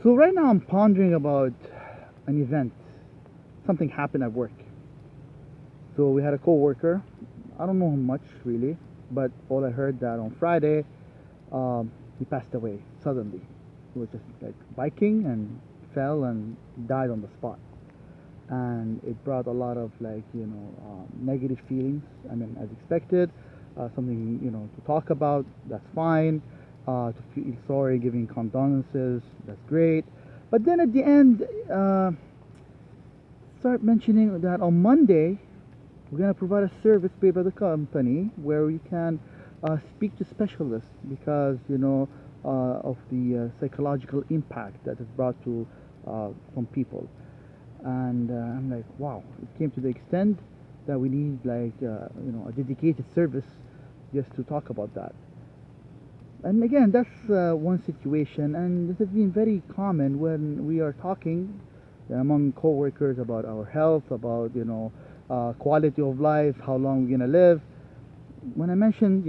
So right now I'm pondering about an event. Something happened at work. So we had a coworker. I don't know him much really, but all I heard that on Friday, he passed away suddenly. He was just like biking and fell and died on the spot. And it brought a lot of negative feelings. I mean, as expected, something to talk about. That's fine. To feel sorry, giving condolences. That's great. But then at the end, start mentioning that on Monday we're going to provide a service paid by the company where we can speak to specialists because of the psychological impact that is brought to from people. And I'm like, wow, it came to the extent that we need a dedicated service just to talk about that. And again, that's one situation, and this has been very common when we are talking among coworkers about our health, about quality of life, how long we're gonna live. When I mentioned,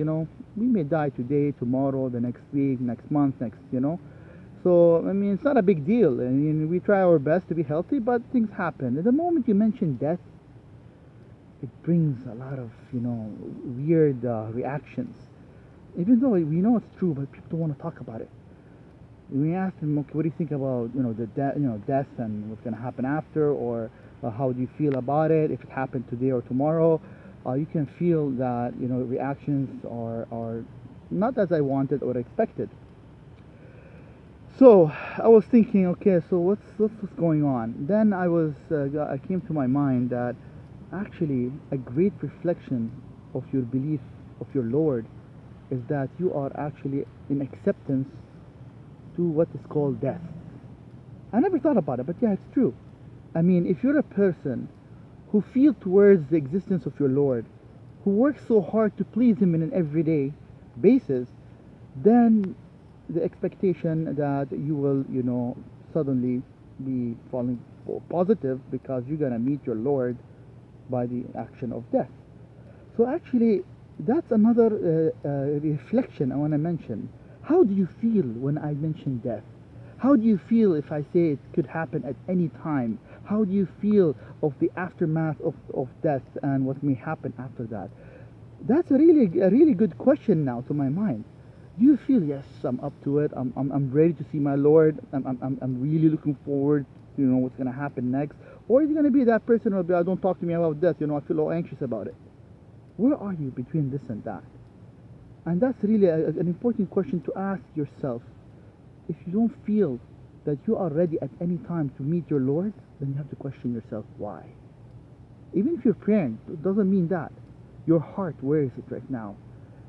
we may die today, tomorrow, the next week, next month, next. So I mean, it's not a big deal. I mean, we try our best to be healthy, but things happen. At the moment you mention death, it brings a lot of weird reactions. Even though we know it's true, but people don't want to talk about it. We ask them, okay, what do you think about death and what's going to happen after, or how do you feel about it if it happened today or tomorrow? You can feel that reactions are not as I wanted or expected. So I was thinking, okay, so what's going on? Then I came to my mind that actually a great reflection of your belief of your Lord is that you are actually in acceptance to what is called death. I never thought about it, but yeah, it's true. I mean, if you're a person who feels towards the existence of your Lord, who works so hard to please Him in an everyday basis, then the expectation that you will, suddenly be falling positive because you're gonna meet your Lord by the action of death. So actually, that's another reflection I want to mention. How do you feel when I mention death? How do you feel if I say it could happen at any time? How do you feel of the aftermath of death and what may happen after that? That's a really good question now to my mind. Do you feel, yes, I'm up to it, I'm ready to see my Lord, I'm really looking forward to what's going to happen next? Or is it going to be that person who will be, don't talk to me about death, I feel all anxious about it? Where are you between this and that? And that's really an important question to ask yourself. If you don't feel that you are ready at any time to meet your Lord, then you have to question yourself why. Even if you're praying, it doesn't mean that. Your heart, where is it right now?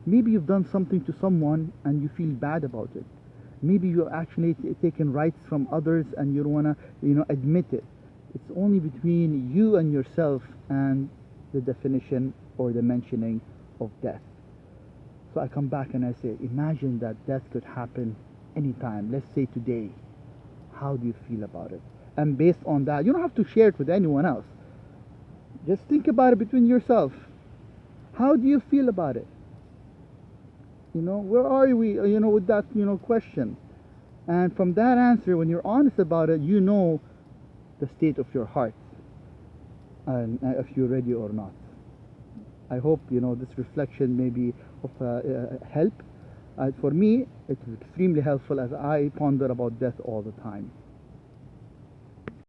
Maybe you've done something to someone and you feel bad about it. Maybe you've actually taken rights from others and you don't want to, admit it. It's only between you and yourself and the definition or the mentioning of death. So I come back and I say, imagine that death could happen anytime. Let's say today. How do you feel about it? And based on that, you don't have to share it with anyone else. Just think about it between yourself. How do you feel about it? Where are we, with that, question? And from that answer, when you're honest about it, you know the state of your heart and if you're ready or not. I hope this reflection may be of help. For me, it is extremely helpful as I ponder about death all the time.